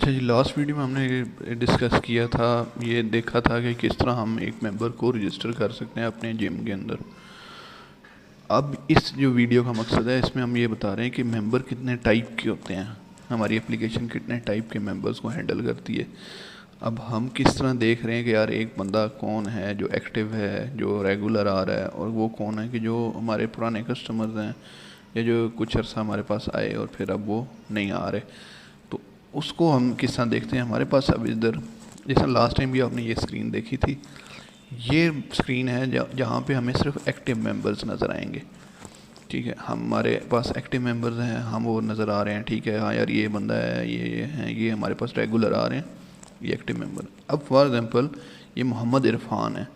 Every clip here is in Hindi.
अच्छा जी, लास्ट वीडियो में हमने ये डिस्कस किया था, ये देखा था कि किस तरह हम एक मेंबर को रजिस्टर कर सकते हैं अपने जिम के अंदर। अब इस जो वीडियो का मकसद है, इसमें हम ये बता रहे हैं कि मेंबर कितने टाइप के होते हैं, हमारी एप्लीकेशन कितने टाइप के मेंबर्स को हैंडल करती है। अब हम किस तरह देख रहे हैं कि यार एक बंदा कौन है जो एक्टिव है, जो रेगुलर आ रहा है, और वो कौन है कि जो हमारे पुराने कस्टमर्स हैं या जो कुछ अर्सा हमारे पास आए और फिर अब वो नहीं आ रहे। तो उसको हम किस तरह देखते हैं। हमारे पास अब इधर, जैसा लास्ट टाइम भी आपने ये स्क्रीन देखी थी, ये स्क्रीन है जहाँ पे हमें सिर्फ एक्टिव मेंबर्स नज़र आएंगे। ठीक है, हमारे पास एक्टिव मेंबर्स हैं, हम वो नज़र आ रहे हैं। ठीक है, हाँ यार ये बंदा है, ये हैं, ये हमारे पास रेगुलर आ रहे हैं, ये एक्टिव मेंबर। अब फॉर एग्ज़ाम्पल ये मोहम्मद इरफान है,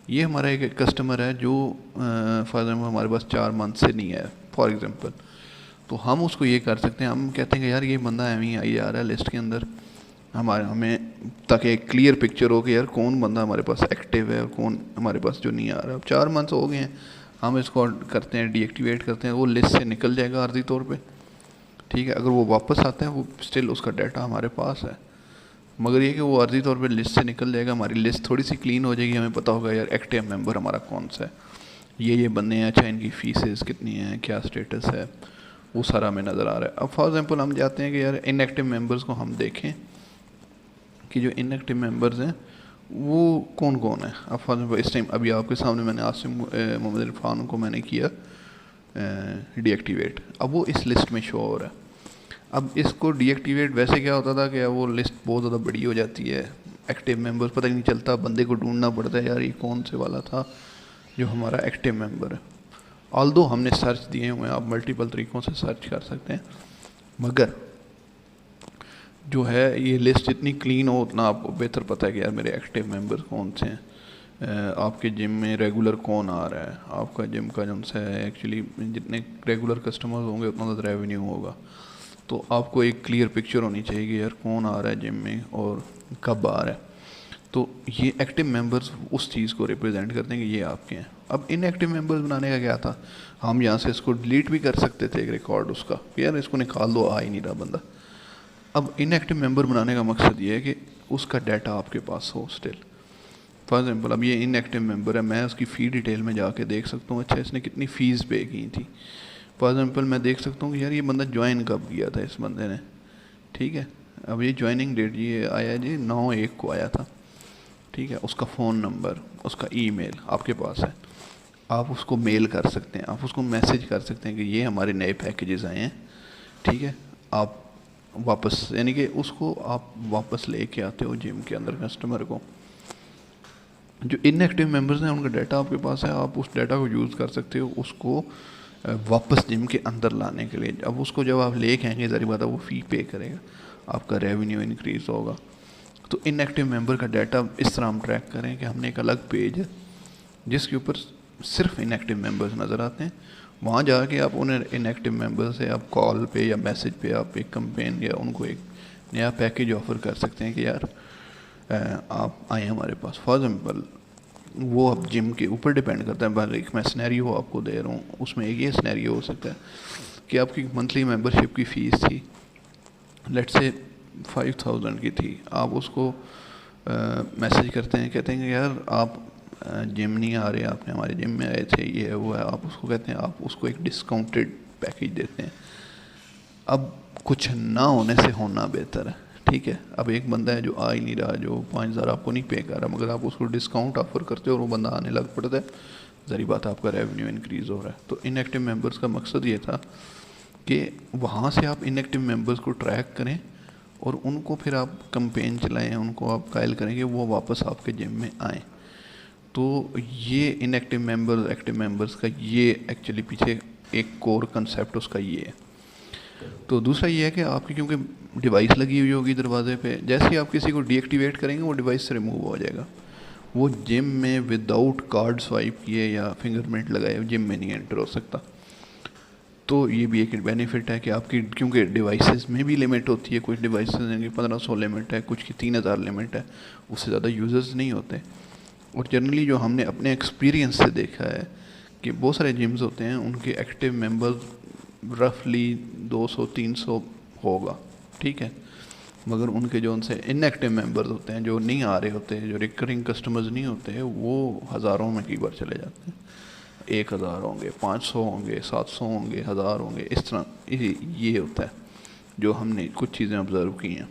ये हमारा एक कस्टमर है जो फॉर एग्ज़ाम्पल हमारे पास 4 मंथ से नहीं है फॉर एग्ज़ाम्पल। तो हम उसको ये कर सकते हैं, हम कहते हैं कि यार ये बंदा एम ही आई आ रहा है लिस्ट के अंदर हमें, ताकि एक क्लियर पिक्चर हो कि यार कौन बंदा हमारे पास एक्टिव है और कौन हमारे पास जो नहीं आ रहा। अब 4 मंथ्स हो गए हैं, हम इसको करते हैं डीएक्टिवेट करते हैं, वो लिस्ट से निकल जाएगा आर्जी तौर पे। ठीक है, अगर वो वापस आता है वो स्टिल उसका डाटा हमारे पास है, मगर ये कि वो आर्जी तौर पे लिस्ट से निकल जाएगा, हमारी लिस्ट थोड़ी सी क्लीन हो जाएगी, हमें पता होगा यार एक्टिव मेंबर हमारा कौन सा है, ये बंदे हैं, अच्छा इनकी फीसेस कितनी हैं, क्या स्टेटस है, वो सारा हमें नज़र आ रहा है। अब फॉर एग्जांपल हम जाते हैं कि यार इनएक्टिव मेंबर्स को हम देखें कि जो इनएक्टिव मेंबर्स हैं वो कौन कौन है। अब फॉर एग्जांपल इस टाइम अभी आपके सामने मैंने आसिम मोहम्मद इरफान को मैंने किया डीएक्टिवेट, अब वो इस लिस्ट में शो हो रहा है। अब इसको डीएक्टिवेट वैसे क्या होता था कि वो लिस्ट बहुत ज़्यादा बड़ी हो जाती है, एक्टिव मेंबर्स पता ही नहीं चलता, बंदे को ढूंढना पड़ता है यार ये कौन से वाला था जो हमारा एक्टिव मेंबर है। ऑल्दो हमने सर्च दिए हुए हैं, आप मल्टीपल तरीक़ों से सर्च कर सकते हैं, मगर जो है ये लिस्ट जितनी क्लीन हो उतना आपको बेहतर पता है कि यार मेरे एक्टिव मेंबर्स कौन से हैं, आपके जिम में रेगुलर कौन आ रहा है। आपका जिम का जो है एक्चुअली जितने रेगुलर कस्टमर्स होंगे उतना ज़्यादा रेवेन्यू होगा, तो आपको एक क्लियर पिक्चर होनी चाहिए कि यार कौन आ रहा है जिम में और कब आ रहा है। तो ये एक्टिव मेंबर्स उस चीज़ को रिप्रेजेंट करते हैं कि ये आपके हैं। अब इनएक्टिव मेंबर्स बनाने का क्या था, हम यहाँ से इसको डिलीट भी कर सकते थे एक रिकॉर्ड उसका, यार इसको निकाल दो, आ ही नहीं रहा बंदा। अब इनएक्टिव मेंबर बनाने का मकसद ये है कि उसका डाटा आपके पास हो स्टिल। फॉर एग्जाम्पल अब ये इनएक्टिव मेंबर है, मैं उसकी फ़ी डिटेल में जाके देख सकता हूँ, अच्छा इसने कितनी फ़ीस पे की थी। फॉर एग्जाम्पल मैं देख सकता हूँ कि यार ये बंदा ज्वाइन कब किया था इस बंदे ने। ठीक है, अब ये ज्वाइनिंग डेट ये आया जी 9/1 को आया था। ठीक है, उसका फ़ोन नंबर, उसका ईमेल आपके पास है, आप उसको मेल कर सकते हैं, आप उसको मैसेज कर सकते हैं कि ये हमारे नए पैकेजेस आए हैं। ठीक है, आप वापस यानी कि उसको आप वापस लेके आते हो जिम के अंदर कस्टमर को। जो इनएक्टिव मेंबर्स हैं उनका डाटा आपके पास है, आप उस डाटा को यूज़ कर सकते हो उसको वापस जिम के अंदर लाने के लिए। अब उसको जब आप लेके आएंगे ज़ाहिर बात है वो फ़ी पे करेगा, आपका रेवेन्यू इंक्रीज़ होगा। तो इनएक्टिव मेंबर का डाटा इस तरह हम ट्रैक करें कि हमने एक अलग पेज है जिसके ऊपर सिर्फ इनएक्टिव मेंबर्स नज़र आते हैं। वहाँ जाके आप उन इनएक्टिव मेंबर से आप कॉल पे या मैसेज पे आप एक कैंपेन या उनको एक नया पैकेज ऑफ़र कर सकते हैं कि यार आप आए हमारे पास। फॉर एग्जाम्पल वो अब जिम के ऊपर डिपेंड करता है, पर एक मैं सिनेरियो आपको दे रहा हूँ, उसमें एक ये सिनेरियो हो सकता है कि आपकी मंथली मेंबरशिप की फ़ीस थी लेट्स से 5000 की थी, आप उसको मैसेज करते हैं, कहते हैं कि यार आप जिम नहीं आ रहे, आपने हमारे जिम में आए थे, ये है वो है, आप उसको कहते हैं, आप उसको एक डिस्काउंटेड पैकेज देते हैं। अब कुछ ना होने से होना बेहतर है। ठीक है, अब एक बंदा है जो आ ही नहीं रहा, जो 5000 आपको नहीं पे कर रहा, मगर आप उसको डिस्काउंट ऑफर करते हो और वो बंदा आने लग पड़ता है, ज़री बात आपका रेवेन्यू इंक्रीज़ हो रहा है। तो इनएक्टिव मेंबर्स का मकसद ये था कि वहाँ से आप इनएक्टिव मेंबर्स को ट्रैक करें और उनको फिर आप कैंपेन चलाएं, उनको आप कायल करें कि वो वापस आपके जिम में आएँ। तो ये इनएक्टिव मेंबर्स एक्टिव मेंबर्स का ये एक्चुअली पीछे एक कोर कंसेप्ट उसका ये है। तो दूसरा ये है कि आपकी क्योंकि डिवाइस लगी हुई होगी दरवाजे पे, जैसे ही आप किसी को डीएक्टिवेट करेंगे वो डिवाइस से रिमूव हो जाएगा, वो जिम में विदाउट कार्ड स्वाइप किए या फिंगरप्रिंट लगाए जिम में नहीं एंटर हो सकता। तो ये भी एक बेनिफिट है कि आपकी क्योंकि डिवाइसेस में भी लिमिट होती है, कुछ डिवाइसेस की 1500 लिमिट है, कुछ की 3000 लिमिट है, उससे ज़्यादा यूज़र्स नहीं होते। और जनरली जो हमने अपने एक्सपीरियंस से देखा है कि बहुत सारे जिम्स होते हैं उनके एक्टिव मेंबर्स रफली 200-300 होगा। ठीक है, मगर उनके जो उनसे इनएक्टिव मेंबर्स होते हैं, जो नहीं आ रहे होते, जो रिकरिंग कस्टमर्स नहीं होते, वो हज़ारों में कई बार चले जाते हैं। 1000 होंगे, 500 होंगे, 700 होंगे, 1000 होंगे, इस तरह ये होता है जो हमने कुछ चीज़ें ऑब्ज़र्व की हैं।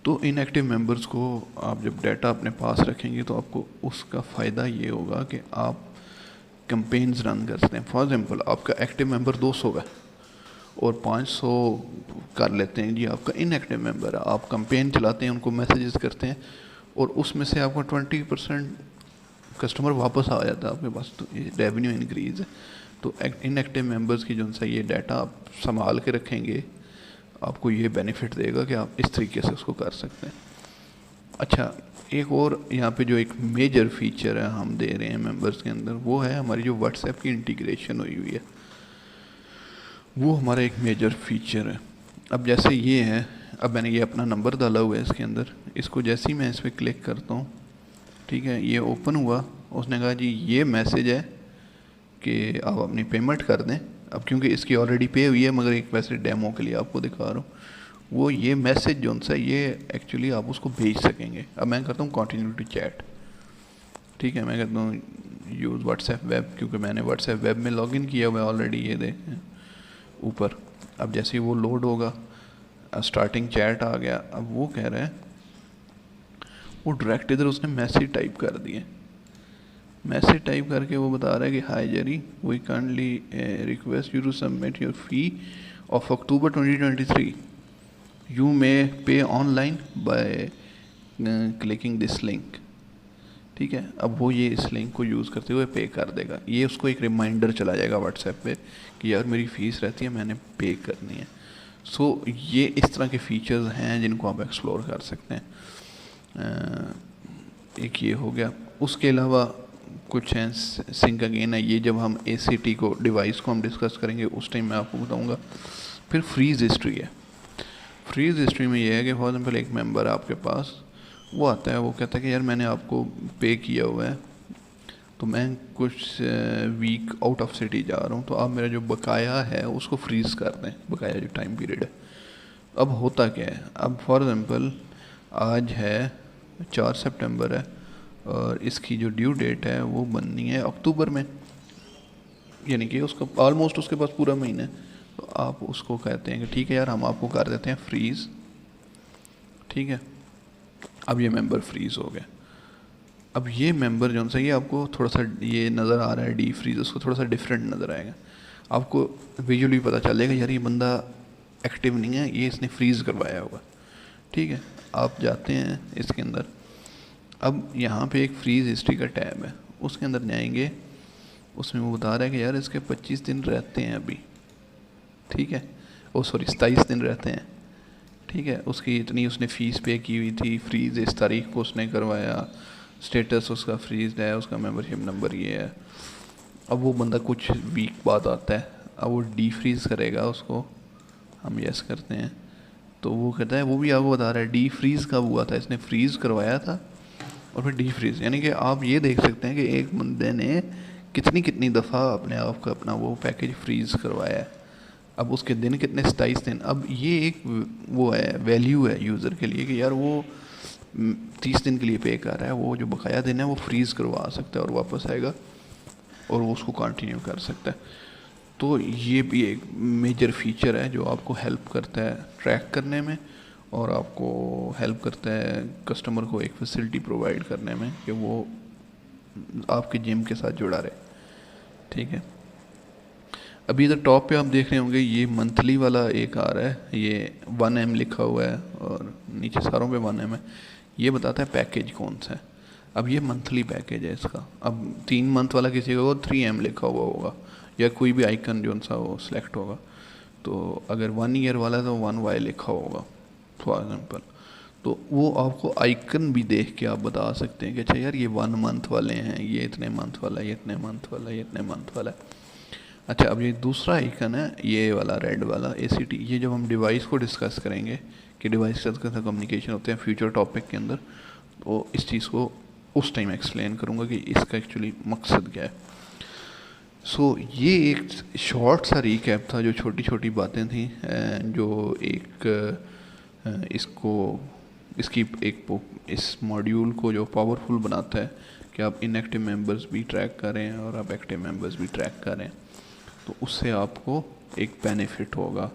तो इनएक्टिव मेंबर्स को आप जब डाटा अपने पास रखेंगे तो आपको उसका फ़ायदा ये होगा कि आप कैंपेन्स रन कर सकते हैं। फॉर एग्जांपल आपका एक्टिव मेंबर 200 है और 500 कर लेते हैं जी आपका इनएक्टिव मेंबर है, आप कैंपेन चलाते हैं, उनको मैसेजेस करते हैं और उसमें से आपका 20% कस्टमर वापस आ जाता है आपके पास, तो ये रेवेन्यू इंक्रीज़ है। तो इनएक्टिव मेंबर्स की जो सा ये डाटा आप संभाल के रखेंगे, आपको ये बेनिफिट देगा कि आप इस तरीके से उसको कर सकते हैं। अच्छा, एक और यहाँ पे जो एक मेजर फीचर है हम दे रहे हैं मेंबर्स के अंदर, वो है हमारी जो व्हाट्सएप की इंटीग्रेशन हुई हुई है, वो हमारा एक मेजर फीचर है। अब जैसे ये है, अब मैंने ये अपना नंबर डाला हुआ है इसके अंदर, इसको जैसे ही मैं इस पर क्लिक करता हूँ, ठीक है, ये ओपन हुआ, उसने कहा जी ये मैसेज है कि आप अपनी पेमेंट कर दें। अब क्योंकि इसकी ऑलरेडी पे हुई है, मगर एक वैसे डेमो के लिए आपको दिखा रहा हूँ, वो ये मैसेज जो सा ये एक्चुअली आप उसको भेज सकेंगे। अब मैं करता हूँ कंटिन्यू टू चैट, ठीक है, मैं कहता हूँ यूज़ व्हाट्सएप वेब, क्योंकि मैंने व्हाट्सएप वेब में लॉगिन किया हुआ है ऑलरेडी, ये देखें ऊपर। अब जैसे ही वो लोड होगा, स्टार्टिंग चैट आ गया। अब वो कह रहा है, वो डायरेक्ट इधर उसने मैसेज टाइप कर दिए, मैसेज टाइप करके वो बता रहा है कि hi Jerry, we kindly request you to submit your fee of October 2023, you may pay online by clicking this link. ठीक है, अब वो ये इस लिंक को यूज़ करते हुए पे कर देगा। ये उसको एक रिमाइंडर चला जाएगा व्हाट्सएप पे कि यार मेरी फ़ीस रहती है, मैंने पे करनी है। सो ये इस तरह के फीचर्स हैं जिनको आप एक्सप्लोर कर सकते हैं। एक ये हो गया, उसके अलावा कुछ हैं सिंक अगेन है, ये जब हम ACT को डिवाइस को हम डिस्कस करेंगे उस टाइम मैं आपको बताऊंगा। फिर फ्रीज़ हिस्ट्री है। फ्रीज़ हिस्ट्री में ये है कि फॉर एग्जांपल एक मेंबर है आपके पास, वो आता है, वो कहता है कि यार मैंने आपको पे किया हुआ है, तो मैं कुछ वीक आउट ऑफ सिटी जा रहा हूँ, तो आप मेरा जो बकाया है उसको फ्रीज़ कर दें, बकाया जो टाइम पीरियड है। अब होता क्या है, अब फॉर एग्जांपल आज है 4 सितंबर है और इसकी जो ड्यू डेट है वो बननी है अक्टूबर में, यानी कि उसका ऑलमोस्ट उसके पास पूरा महीना है। तो आप उसको कहते हैं कि ठीक है यार, हम आपको कर देते हैं फ्रीज़। ठीक है, अब ये मेंबर फ्रीज़ हो गया। अब ये मेंबर जो है, ये आपको थोड़ा सा ये नज़र आ रहा है डी फ्रीज, उसको थोड़ा सा डिफरेंट नज़र आएगा, आपको विजुअली पता चलेगा यार ये बंदा एक्टिव नहीं है, ये इसने फ्रीज़ करवाया होगा। ठीक है, आप जाते हैं इसके अंदर, अब यहाँ पे एक फ्रीज़ हिस्ट्री का टैब है, उसके अंदर जाएंगे, उसमें वो बता रहा है कि यार इसके 25 दिन रहते हैं अभी। ठीक है, ओ सॉरी 27 दिन रहते हैं। ठीक है, उसकी इतनी उसने फ़ीस पे की हुई थी, फ्रीज़ इस तारीख को उसने करवाया, स्टेटस उसका फ्रीज है, उसका मेंबरशिप नंबर ये है। अब वो बंदा कुछ वीक बाद आता है, अब वो डी फ्रीज़ करेगा, उसको हम यस करते हैं, तो वो कहता है, वो भी आपको बता रहा है डी फ्रीज़ कब हुआ था, इसने फ्रीज़ करवाया था और फिर डी फ्रीज़, यानी कि आप ये देख सकते हैं कि एक बंदे ने कितनी कितनी दफ़ा अपने आप का अपना वो पैकेज फ्रीज़ करवाया है। अब उसके दिन कितने, 27 दिन। अब ये एक वो है, वैल्यू है यूज़र के लिए कि यार वो 30 दिन के लिए पे कर रहा है, वो जो बकाया दिन है वो फ्रीज़ करवा सकता है और वापस आएगा और वो उसको कंटिन्यू कर सकता है। तो ये भी एक मेजर फीचर है जो आपको हेल्प करता है ट्रैक करने में और आपको हेल्प करता है कस्टमर को एक फैसिलिटी प्रोवाइड करने में कि वो आपके जिम के साथ जुड़ा रहे। ठीक है, अभी इधर टॉप पे आप देख रहे होंगे ये मंथली वाला एक आ रहा है, ये 1M लिखा हुआ है और नीचे सारों पे 1M है, ये बताता है पैकेज कौन सा है। अब ये मंथली पैकेज है इसका। अब 3 मंथ वाला किसी का वो 3M लिखा हुआ होगा या कोई भी आइकन जो सा वो सिलेक्ट होगा। तो अगर 1 ईयर वाला तो 1Y लिखा होगा फॉर एग्जाम्पल, तो वो आपको आइकन भी देख के आप बता सकते हैं कि अच्छा यार ये 1 मंथ वाले हैं, ये इतने मंथ वाला, ये इतने मंथ वाला, ये इतने मंथ वाला है। अच्छा, अब ये दूसरा आइकन है ये वाला रेड वाला ACT, ये जब हम डिवाइस को डिस्कस करेंगे कि डिवाइस के साथ कैसा कम्युनिकेशन होते हैं फ्यूचर टॉपिक के अंदर, तो इस चीज़ को उस टाइम एक्सप्लेन करूँगा कि इसका एक्चुअली मकसद क्या है। सो ये एक शॉर्ट सा रिकैप था, जो छोटी छोटी बातें थी जो एक इसको इसकी एक इस मॉड्यूल को जो पावरफुल बनाता है कि आप इनएक्टिव मेंबर्स भी ट्रैक करें और आप एक्टिव मेंबर्स भी ट्रैक करें, तो उससे आपको एक बेनिफिट होगा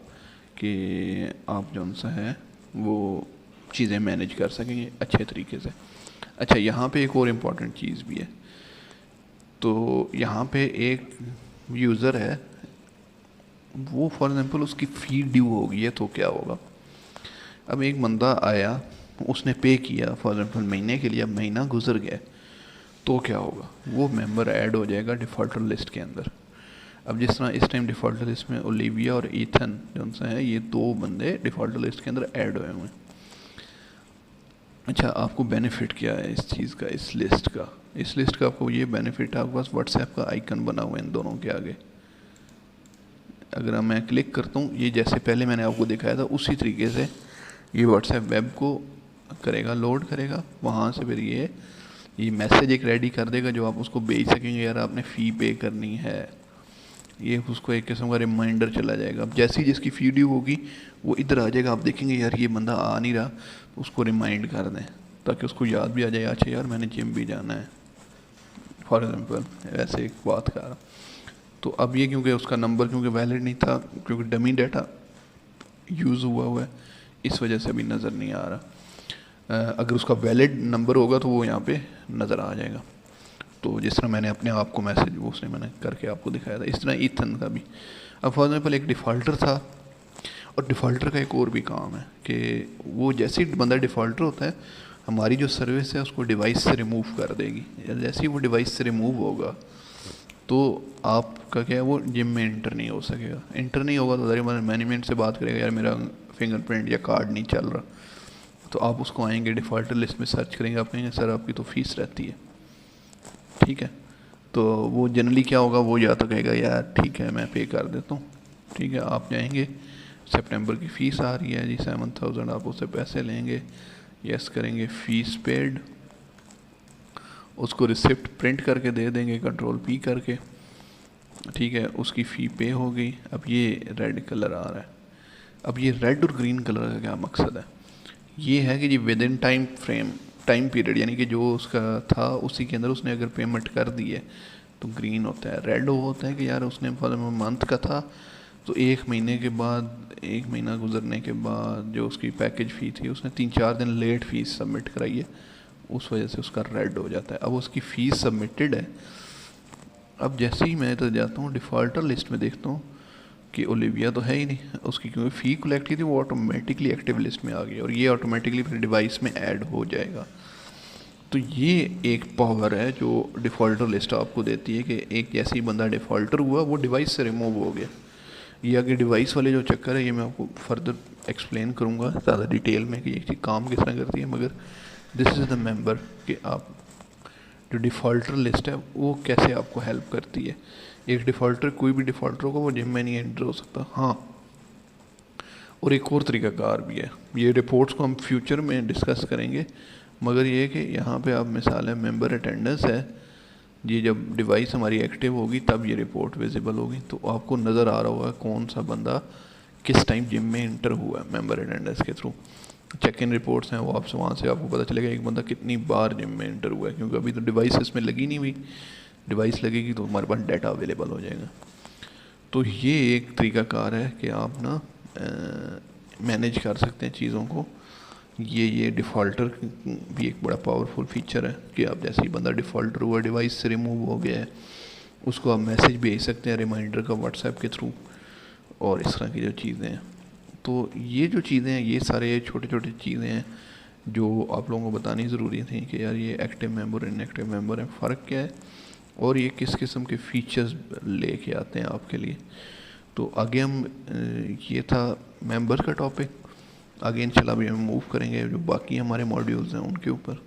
कि आप जो सा है वो चीज़ें मैनेज कर सकेंगे अच्छे तरीके से। अच्छा, यहाँ पे एक और इम्पॉर्टेंट चीज़ भी है। तो यहाँ पे एक यूज़र है, वो फॉर एग्जांपल उसकी फ़ी ड्यू होगी है, तो क्या होगा? अब एक बंदा आया, उसने पे किया फॉर एग्जांपल महीने के लिए, अब महीना गुजर गया, तो क्या होगा? वो मेंबर ऐड हो जाएगा डिफ़ॉल्टर लिस्ट के अंदर। अब जिस तरह इस टाइम डिफ़ॉल्टर लिस्ट में ओलिविया और ईथन जो सा है, ये दो बंदे डिफ़ॉल्टर लिस्ट के अंदर ऐड हुए हुए हैं। अच्छा, आपको बेनिफिट क्या है इस चीज़ का, इस लिस्ट का? इस लिस्ट का आपको ये बेनिफिट है, आपके पास व्हाट्सएप का आइकन बना हुआ है इन दोनों के आगे। अगर मैं क्लिक करता हूँ, ये जैसे पहले मैंने आपको दिखाया था उसी तरीके से ये व्हाट्सएप वेब को करेगा, लोड करेगा, वहाँ से फिर ये मैसेज एक रेडी कर देगा जो आप उसको भेज सकेंगे, यार आपने फ़ी पे करनी है। ये उसको एक किस्म का रिमाइंडर चला जाएगा। अब जैसी जिसकी फ़ी ड्यू होगी वो इधर आ जाएगा, आप देखेंगे यार ये बंदा आ नहीं रहा, तो उसको रिमाइंड कर दें ताकि उसको याद भी आ जाए, अच्छा यार मैंने जिम भी जाना है, फॉर एग्जांपल ऐसे एक बात कर रहा। तो अब ये क्योंकि उसका नंबर क्योंकि वैलिड नहीं था, क्योंकि डमी डाटा यूज़ हुआ है, इस वजह से अभी नज़र नहीं आ रहा। अगर उसका वैलिड नंबर होगा तो वो यहाँ पे नज़र आ जाएगा। तो जिस तरह मैंने अपने आप को मैसेज वो उसने मैंने करके आपको दिखाया था, इस तरह ईथन का भी। अब फॉर एग्जाम्पल एक डिफ़ॉल्टर था, और डिफ़ॉल्टर का एक और भी काम है कि वो जैसे ही बंदा डिफ़ॉल्टर होता है, हमारी जो सर्विस है उसको डिवाइस से रिमूव कर देगी। जैसे ही वो डिवाइस से रिमूव होगा तो आपका क्या है, वो जिम में इंटर नहीं हो सकेगा। इंटर नहीं होगा तो मैनेजमेंट से बात करेगा, यार मेरा फिंगरप्रिंट या कार्ड नहीं चल रहा, तो आप उसको आएंगे डिफ़ॉल्टर लिस्ट में सर्च करेंगे, आप कहेंगे सर आपकी तो फ़ीस रहती है, ठीक है। तो वो जनरली क्या होगा, वो या तो कहेगा यार ठीक है मैं पे कर देता हूँ, ठीक है। आप जाएंगे, सितंबर की फ़ीस आ रही है जी 7000, आप उससे पैसे लेंगे, यस करेंगे, फ़ीस पेड, उसको रिसिप्ट प्रिंट करके दे देंगे कंट्रोल पी करके, ठीक है, उसकी फ़ी पे हो गई। अब ये रेड कलर आ रहा है। अब ये रेड और ग्रीन कलर का क्या मकसद है? ये है कि जी विद इन टाइम पीरियड, यानी कि जो उसका था उसी के अंदर उसने अगर पेमेंट कर दी है तो ग्रीन होता है। रेड वो होता है कि यार उसने फॉर मंथ का था तो एक महीने के बाद, एक महीना गुजरने के बाद जो उसकी पैकेज फ़ी थी उसने 3-4 दिन लेट फ़ीस सबमिट कराई है, उस वजह से उसका रेड हो जाता है। अब उसकी फ़ीस सबमिटेड है। अब जैसे ही मैं तो जाता हूँ डिफ़ॉल्टर लिस्ट में देखता हूँ कि ओलिविया तो है ही नहीं, उसकी क्योंकि फ़ी कलेक्ट की थी वो ऑटोमेटिकली एक्टिव लिस्ट में आ गई, और ये ऑटोमेटिकली फिर डिवाइस में ऐड हो जाएगा। तो ये एक पावर है जो डिफ़ॉल्टर लिस्ट आपको देती है कि एक जैसे ही बंदा डिफ़ॉल्टर हुआ वो डिवाइस से रिमूव हो गया। ये आगे डिवाइस वाले जो चक्कर है ये मैं आपको फर्दर एक्सप्लेन करूँगा ज़्यादा डिटेल में कि ये चीज़ काम किस तरह करती है, मगर दिस इज़ द मेंबर कि आप जो डिफ़ॉल्टर लिस्ट है वो कैसे आपको हेल्प करती है। एक डिफ़ॉल्टर, कोई भी डिफ़ॉल्टर होगा वो जिम में नहीं एंटर हो सकता। हाँ, और एक और तरीक़ाकार भी है, ये रिपोर्ट्स को हम फ्यूचर में डिस्कस करेंगे, मगर ये कि यहाँ पे आप मिसाल है मेंबर अटेंडेंस है, ये जब डिवाइस हमारी एक्टिव होगी तब ये रिपोर्ट विजिबल होगी, तो आपको नज़र आ रहा होगा कौन सा बंदा किस टाइम जिम में इंटर हुआ है मेंबर अटेंडेंस के थ्रू। चेक इन रिपोर्ट्स हैं वो आपसे, वहाँ से आपको पता चलेगा एक बंदा कितनी बार जिम में इंटर हुआ है, क्योंकि अभी तो डिवाइस इसमें लगी नहीं हुई, डिवाइस लगेगी तो हमारे पास डाटा अवेलेबल हो जाएगा। तो ये एक तरीक़ाकार है कि आप ना मैनेज कर सकते हैं चीज़ों को। ये डिफ़ॉल्टर भी एक बड़ा पावरफुल फीचर है कि आप जैसे ही बंदा डिफ़ॉल्टर हुआ, डिवाइस से रिमूव हो गया है, उसको आप मैसेज भेज सकते हैं रिमाइंडर का व्हाट्सएप के थ्रू, और इस तरह की जो चीज़ें हैं। तो ये जो चीज़ें हैं, ये सारे छोटे छोटे चीज़ें हैं जो आप लोगों को बतानी ज़रूरी थी कि यार ये एक्टिव मेंबर इनएक्टिव मेंबर है, फ़र्क क्या है और ये किस किस्म के फ़ीचर्स लेके आते हैं आपके लिए। तो आगे हम ये था मेंबर का टॉपिक, आगे इंशाल्लाह भी हम मूव करेंगे जो बाकी हमारे मॉड्यूल्स हैं उनके ऊपर।